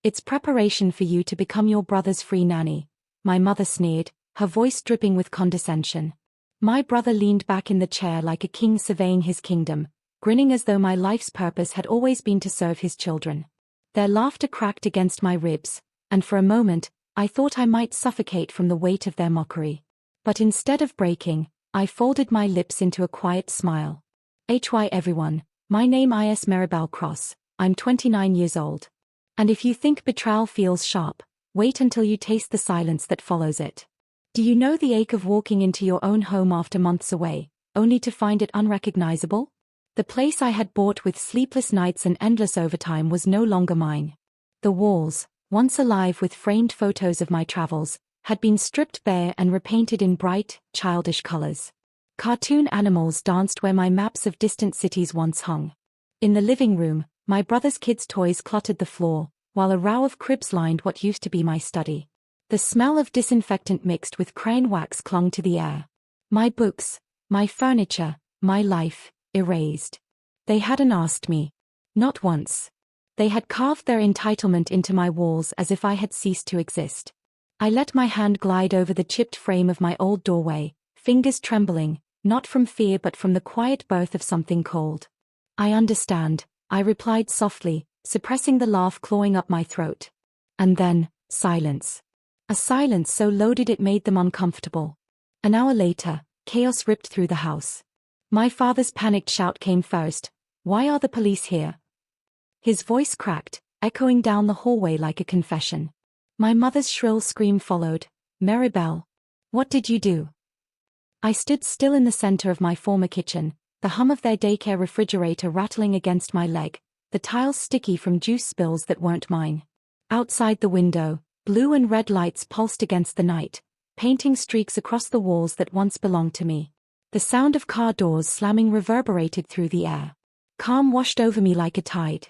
It's preparation for you to become your brother's free nanny, my mother sneered, her voice dripping with condescension. My brother leaned back in the chair like a king surveying his kingdom, grinning as though my life's purpose had always been to serve his children. Their laughter cracked against my ribs, and for a moment, I thought I might suffocate from the weight of their mockery. But instead of breaking, I folded my lips into a quiet smile. Hi everyone, my name is Maribel Cross, I'm 29 years old. And if you think betrayal feels sharp, wait until you taste the silence that follows it. Do you know the ache of walking into your own home after months away, only to find it unrecognizable? The place I had bought with sleepless nights and endless overtime was no longer mine. The walls, once alive with framed photos of my travels, had been stripped bare and repainted in bright, childish colors. Cartoon animals danced where my maps of distant cities once hung. In the living room, my brother's kids' toys cluttered the floor, while a row of cribs lined what used to be my study. The smell of disinfectant mixed with crayon wax clung to the air. My books, my furniture, my life, erased. They hadn't asked me. Not once. They had carved their entitlement into my walls as if I had ceased to exist. I let my hand glide over the chipped frame of my old doorway, fingers trembling, not from fear but from the quiet birth of something cold. I understand, I replied softly, suppressing the laugh clawing up my throat. And then, silence. A silence so loaded it made them uncomfortable. An hour later, chaos ripped through the house. My father's panicked shout came first. "Why are the police here?" His voice cracked, echoing down the hallway like a confession. My mother's shrill scream followed. "Maribel, what did you do?" I stood still in the center of my former kitchen, the hum of their daycare refrigerator rattling against my leg, the tiles sticky from juice spills that weren't mine. Outside the window, blue and red lights pulsed against the night, painting streaks across the walls that once belonged to me. The sound of car doors slamming reverberated through the air. Calm washed over me like a tide.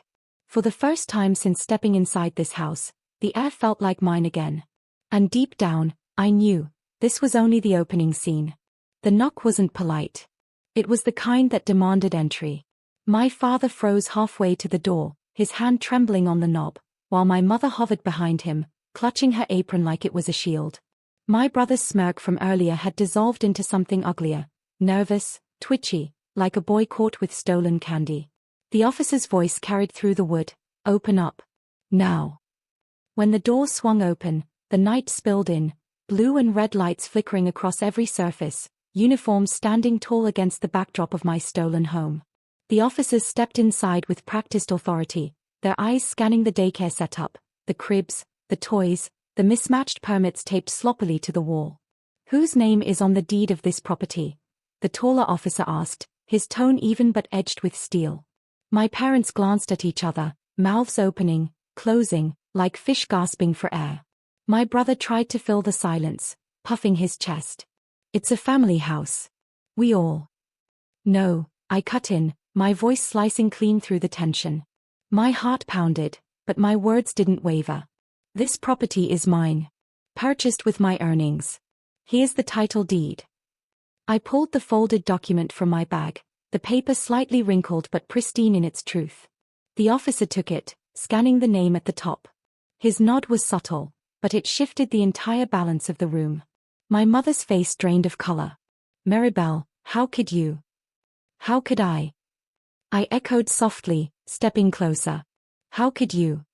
For the first time since stepping inside this house, the air felt like mine again. And deep down, I knew, this was only the opening scene. The knock wasn't polite. It was the kind that demanded entry. My father froze halfway to the door, his hand trembling on the knob, while my mother hovered behind him, clutching her apron like it was a shield. My brother's smirk from earlier had dissolved into something uglier, nervous, twitchy, like a boy caught with stolen candy. The officer's voice carried through the wood. "Open up. Now." When the door swung open, the night spilled in, blue and red lights flickering across every surface, uniforms standing tall against the backdrop of my stolen home. The officers stepped inside with practiced authority, their eyes scanning the daycare setup, the cribs, the toys, the mismatched permits taped sloppily to the wall. "Whose name is on the deed of this property?" the taller officer asked, his tone even but edged with steel. My parents glanced at each other, mouths opening, closing, like fish gasping for air. My brother tried to fill the silence, puffing his chest. "It's a family house. We all." "No," I cut in, my voice slicing clean through the tension. My heart pounded, but my words didn't waver. "This property is mine. Purchased with my earnings. Here's the title deed." I pulled the folded document from my bag, the paper slightly wrinkled but pristine in its truth. The officer took it, scanning the name at the top. His nod was subtle, but it shifted the entire balance of the room. My mother's face drained of color. "Maribel, how could you? How could I?" I echoed softly, stepping closer. "How could you?"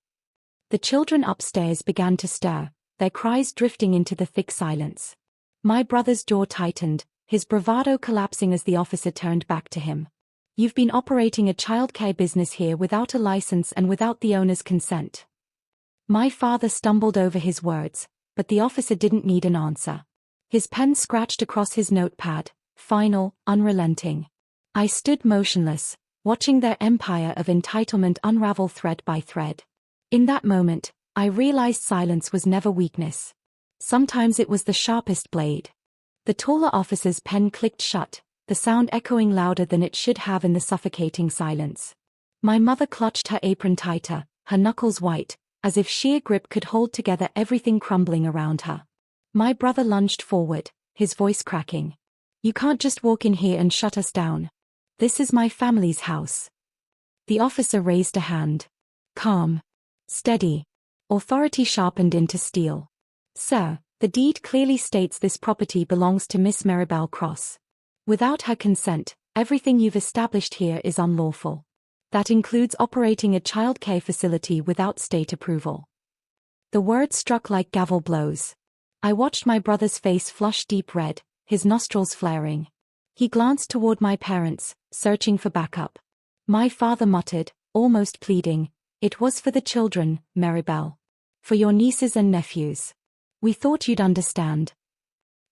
The children upstairs began to stir, their cries drifting into the thick silence. My brother's jaw tightened, his bravado collapsing as the officer turned back to him. "You've been operating a childcare business here without a license and without the owner's consent." My father stumbled over his words, but the officer didn't need an answer. His pen scratched across his notepad, final, unrelenting. I stood motionless, watching their empire of entitlement unravel thread by thread. In that moment, I realized silence was never weakness. Sometimes it was the sharpest blade. The taller officer's pen clicked shut, the sound echoing louder than it should have in the suffocating silence. My mother clutched her apron tighter, her knuckles white, as if sheer grip could hold together everything crumbling around her. My brother lunged forward, his voice cracking. "You can't just walk in here and shut us down. This is my family's house." The officer raised a hand. Calm. Steady. Authority sharpened into steel. Sir, the deed clearly states this property belongs to Miss Maribel Cross. Without her consent, everything you've established here is unlawful. That includes operating a childcare facility without state approval. The words struck like gavel blows. I watched my brother's face flush deep red, his nostrils flaring. He glanced toward my parents, searching for backup. My father muttered, almost pleading, "It was for the children, Maribel. For your nieces and nephews. We thought you'd understand."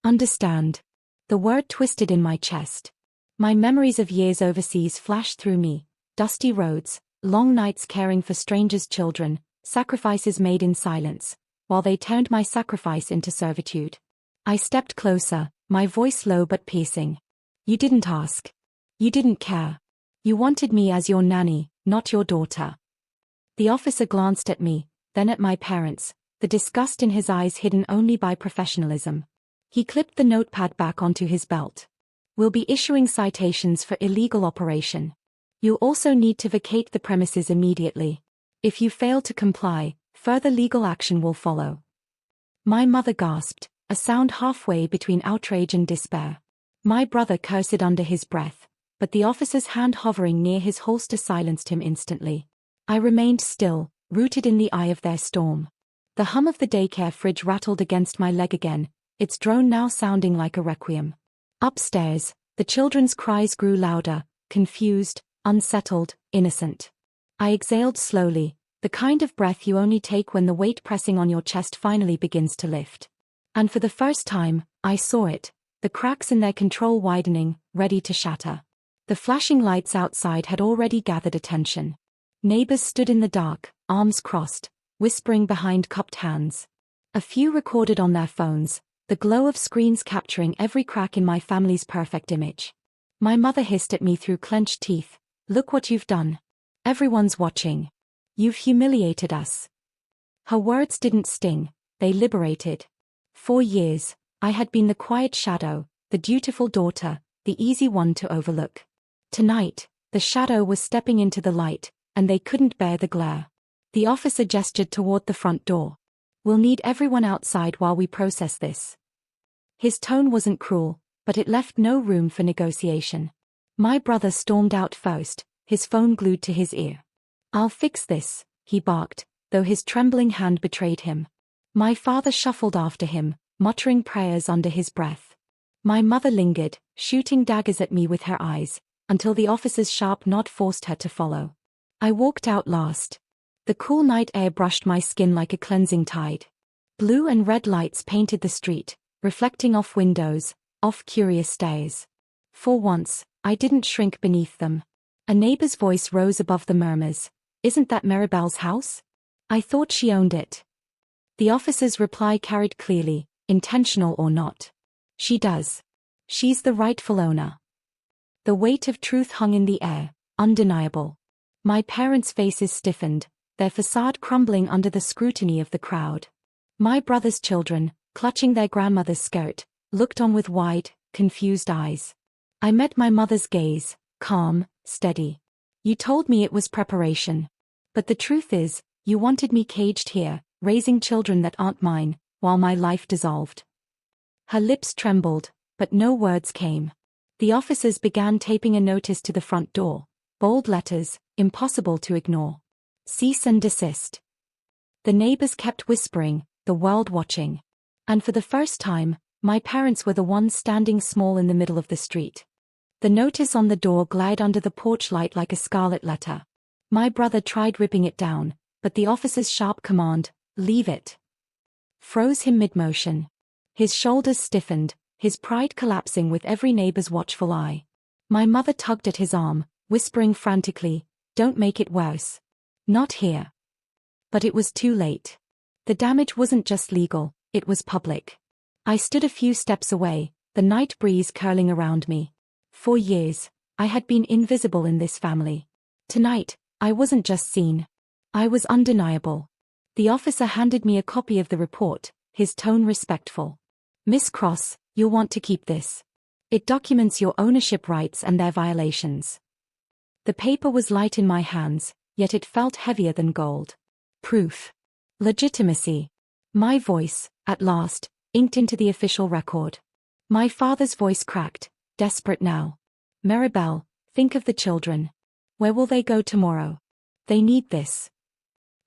Understand. The word twisted in my chest. My memories of years overseas flashed through me. Dusty roads, long nights caring for strangers' children, sacrifices made in silence, while they turned my sacrifice into servitude. I stepped closer, my voice low but piercing. You didn't ask. You didn't care. You wanted me as your nanny, not your daughter. The officer glanced at me, then at my parents, the disgust in his eyes hidden only by professionalism. He clipped the notepad back onto his belt. We'll be issuing citations for illegal operation. You'll also need to vacate the premises immediately. If you fail to comply, further legal action will follow. My mother gasped, a sound halfway between outrage and despair. My brother cursed under his breath, but the officer's hand hovering near his holster silenced him instantly. I remained still, rooted in the eye of their storm. The hum of the daycare fridge rattled against my leg again, its drone now sounding like a requiem. Upstairs, the children's cries grew louder, confused, unsettled, innocent. I exhaled slowly, the kind of breath you only take when the weight pressing on your chest finally begins to lift. And for the first time, I saw it, the cracks in their control widening, ready to shatter. The flashing lights outside had already gathered attention. Neighbors stood in the dark, arms crossed, whispering behind cupped hands. A few recorded on their phones, the glow of screens capturing every crack in my family's perfect image. My mother hissed at me through clenched teeth, "Look what you've done. Everyone's watching. You've humiliated us." Her words didn't sting, they liberated. For years, I had been the quiet shadow, the dutiful daughter, the easy one to overlook. Tonight, the shadow was stepping into the light, and they couldn't bear the glare. The officer gestured toward the front door. "We'll need everyone outside while we process this." His tone wasn't cruel, but it left no room for negotiation. My brother stormed out first, his phone glued to his ear. "I'll fix this," he barked, though his trembling hand betrayed him. My father shuffled after him, muttering prayers under his breath. My mother lingered, shooting daggers at me with her eyes, until the officer's sharp nod forced her to follow. I walked out last. The cool night air brushed my skin like a cleansing tide. Blue and red lights painted the street, reflecting off windows, off curious stares. For once, I didn't shrink beneath them. A neighbor's voice rose above the murmurs. "Isn't that Maribel's house? I thought she owned it." The officer's reply carried clearly, intentional or not. "She does. She's the rightful owner." The weight of truth hung in the air, undeniable. My parents' faces stiffened, their facade crumbling under the scrutiny of the crowd. My brother's children, clutching their grandmother's skirt, looked on with wide, confused eyes. I met my mother's gaze, calm, steady. "You told me it was preparation. But the truth is, you wanted me caged here, raising children that aren't mine, while my life dissolved." Her lips trembled, but no words came. The officers began taping a notice to the front door, bold letters, impossible to ignore. "Cease and desist." The neighbors kept whispering, the world watching. And for the first time, my parents were the ones standing small in the middle of the street. The notice on the door glided under the porch light like a scarlet letter. My brother tried ripping it down, but the officer's sharp command, "Leave it," froze him mid-motion. His shoulders stiffened, his pride collapsing with every neighbor's watchful eye. My mother tugged at his arm, whispering frantically, "Don't make it worse. Not here." But it was too late. The damage wasn't just legal, it was public. I stood a few steps away, the night breeze curling around me. For years, I had been invisible in this family. Tonight, I wasn't just seen. I was undeniable. The officer handed me a copy of the report, his tone respectful. "Miss Cross, you'll want to keep this. It documents your ownership rights and their violations." The paper was light in my hands, yet it felt heavier than gold. Proof. Legitimacy. My voice, at last, inked into the official record. My father's voice cracked, desperate now. Maribel, think of the children. Where will they go tomorrow? They need this.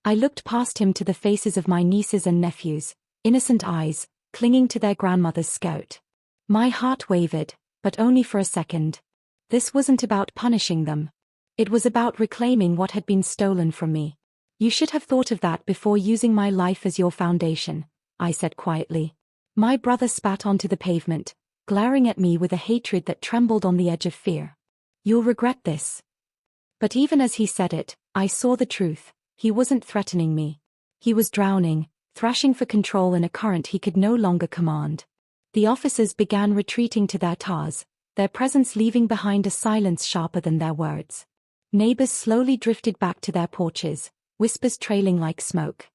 I looked past him to the faces of my nieces and nephews, innocent eyes, clinging to their grandmother's skirt. My heart wavered, but only for a second. This wasn't about punishing them. It was about reclaiming what had been stolen from me. You should have thought of that before using my life as your foundation, I said quietly. My brother spat onto the pavement, glaring at me with a hatred that trembled on the edge of fear. You'll regret this. But even as he said it, I saw the truth. He wasn't threatening me. He was drowning, thrashing for control in a current he could no longer command. The officers began retreating to their cars, their presence leaving behind a silence sharper than their words. Neighbors slowly drifted back to their porches, whispers trailing like smoke.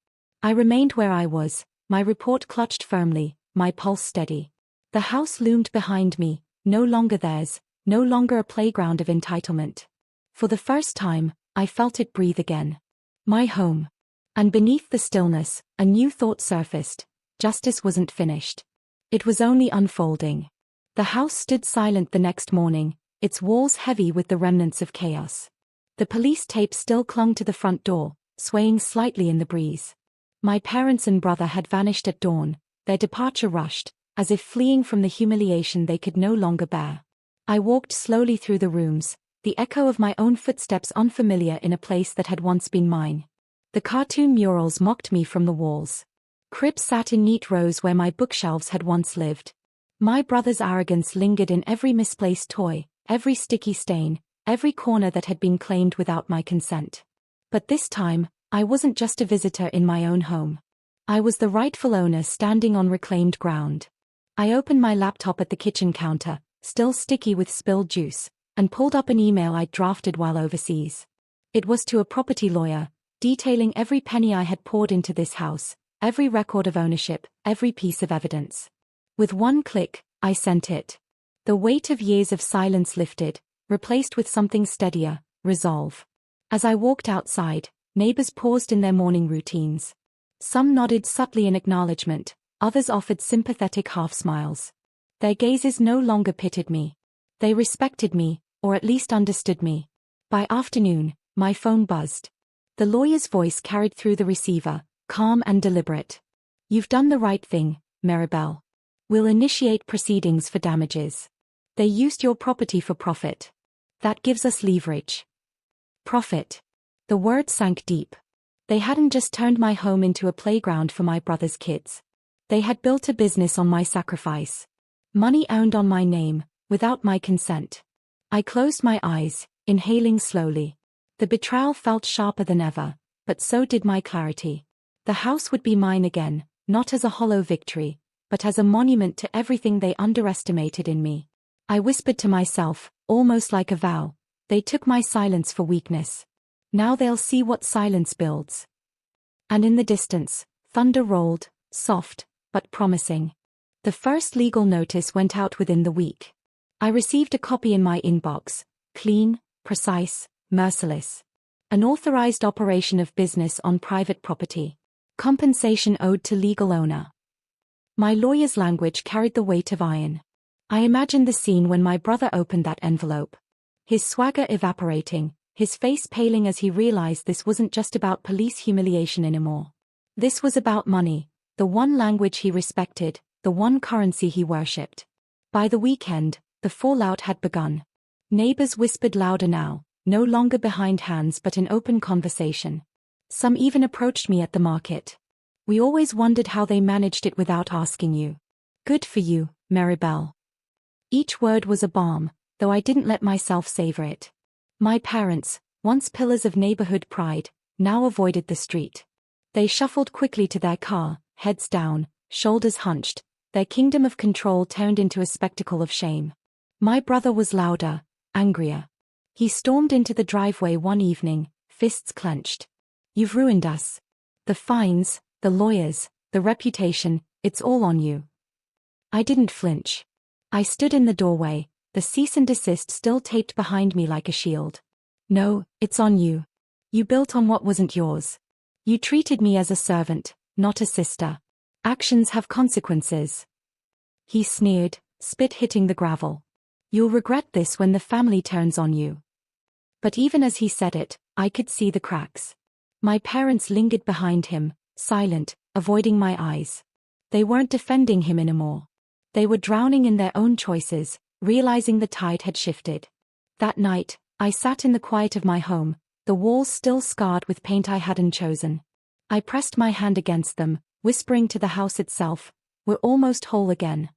I remained where I was, my report clutched firmly, my pulse steady. The house loomed behind me, no longer theirs, no longer a playground of entitlement. For the first time, I felt it breathe again. My home. And beneath the stillness, a new thought surfaced. Justice wasn't finished. It was only unfolding. The house stood silent the next morning, its walls heavy with the remnants of chaos. The police tape still clung to the front door, swaying slightly in the breeze. My parents and brother had vanished at dawn, their departure rushed, as if fleeing from the humiliation they could no longer bear. I walked slowly through the rooms, the echo of my own footsteps unfamiliar in a place that had once been mine. The cartoon murals mocked me from the walls. Cribs sat in neat rows where my bookshelves had once lived. My brother's arrogance lingered in every misplaced toy, every sticky stain, every corner that had been claimed without my consent. But this time, I wasn't just a visitor in my own home. I was the rightful owner standing on reclaimed ground. I opened my laptop at the kitchen counter, still sticky with spilled juice, and pulled up an email I'd drafted while overseas. It was to a property lawyer, detailing every penny I had poured into this house, every record of ownership, every piece of evidence. With one click, I sent it. The weight of years of silence lifted, replaced with something steadier, resolve. As I walked outside, neighbors paused in their morning routines. Some nodded subtly in acknowledgement, others offered sympathetic half-smiles. Their gazes no longer pitted me. They respected me, or at least understood me. By afternoon, my phone buzzed. The lawyer's voice carried through the receiver, calm and deliberate. You've done the right thing, Maribel. We'll initiate proceedings for damages. They used your property for profit. That gives us leverage. Profit. The word sank deep. They hadn't just turned my home into a playground for my brother's kids. They had built a business on my sacrifice. Money earned on my name, without my consent. I closed my eyes, inhaling slowly. The betrayal felt sharper than ever, but so did my clarity. The house would be mine again, not as a hollow victory, but as a monument to everything they underestimated in me. I whispered to myself, almost like a vow, they took my silence for weakness. Now they'll see what silence builds. And in the distance, thunder rolled, soft, but promising. The first legal notice went out within the week. I received a copy in my inbox, clean, precise, merciless. An authorized operation of business on private property. Compensation owed to legal owner. My lawyer's language carried the weight of iron. I imagined the scene when my brother opened that envelope. His swagger evaporating, his face paling as he realized this wasn't just about police humiliation anymore. This was about money, the one language he respected, the one currency he worshipped. By the weekend, the fallout had begun. Neighbors whispered louder now, no longer behind hands but in open conversation. Some even approached me at the market. We always wondered how they managed it without asking you. Good for you, Maribel. Each word was a balm, though I didn't let myself savor it. My parents, once pillars of neighborhood pride, now avoided the street. They shuffled quickly to their car, heads down, shoulders hunched, their kingdom of control turned into a spectacle of shame. My brother was louder, angrier. He stormed into the driveway one evening, fists clenched. You've ruined us. The fines, the lawyers, the reputation, it's all on you. I didn't flinch. I stood in the doorway, the cease and desist still taped behind me like a shield. No, it's on you. You built on what wasn't yours. You treated me as a servant, not a sister. Actions have consequences. He sneered, spit hitting the gravel. You'll regret this when the family turns on you. But even as he said it, I could see the cracks. My parents lingered behind him, silent, avoiding my eyes. They weren't defending him anymore. They were drowning in their own choices, realizing the tide had shifted. That night, I sat in the quiet of my home, the walls still scarred with paint I hadn't chosen. I pressed my hand against them, whispering to the house itself, "We're almost whole again."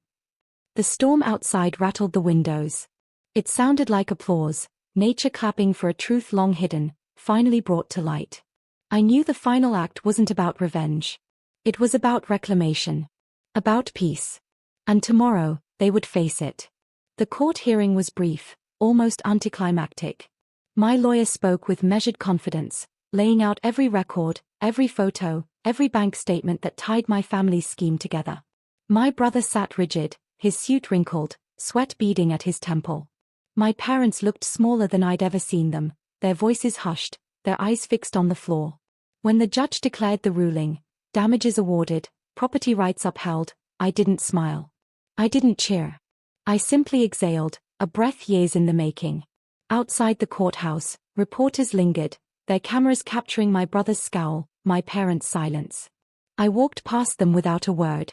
The storm outside rattled the windows. It sounded like applause, nature clapping for a truth long hidden, finally brought to light. I knew the final act wasn't about revenge. It was about reclamation. About peace. And tomorrow, they would face it. The court hearing was brief, almost anticlimactic. My lawyer spoke with measured confidence, laying out every record, every photo, every bank statement that tied my family's scheme together. My brother sat rigid, his suit wrinkled, sweat beading at his temple. My parents looked smaller than I'd ever seen them, their voices hushed, their eyes fixed on the floor. When the judge declared the ruling, damages awarded, property rights upheld, I didn't smile. I didn't cheer. I simply exhaled, a breath years in the making. Outside the courthouse, reporters lingered, their cameras capturing my brother's scowl, my parents' silence. I walked past them without a word.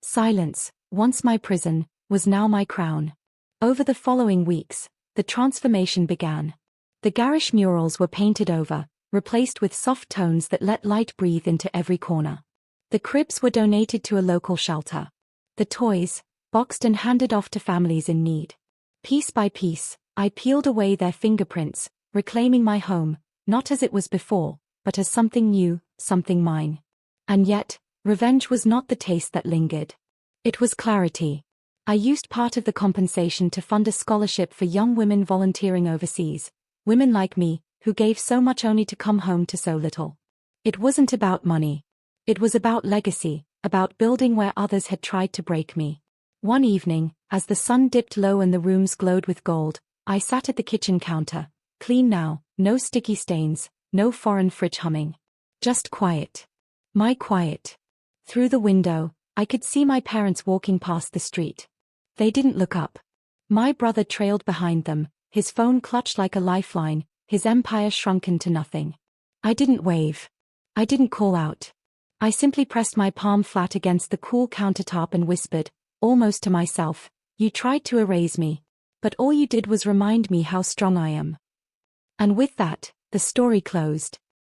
Silence, once my prison, was now my crown. Over the following weeks, the transformation began. The garish murals were painted over, replaced with soft tones that let light breathe into every corner. The cribs were donated to a local shelter. The toys, boxed and handed off to families in need. Piece by piece, I peeled away their fingerprints, reclaiming my home, not as it was before, but as something new, something mine. And yet, revenge was not the taste that lingered. It was clarity. I used part of the compensation to fund a scholarship for young women volunteering overseas, women like me, who gave so much only to come home to so little. It wasn't about money. It was about legacy, about building where others had tried to break me. One evening, as the sun dipped low and the rooms glowed with gold, I sat at the kitchen counter, clean now, no sticky stains, no foreign fridge humming. Just quiet. My quiet. Through the window, I could see my parents walking past the street. They didn't look up. My brother trailed behind them, his phone clutched like a lifeline, his empire shrunken to nothing. I didn't wave. I didn't call out. I simply pressed my palm flat against the cool countertop and whispered, almost to myself, "You tried to erase me. But all you did was remind me how strong I am." And with that, the story closed.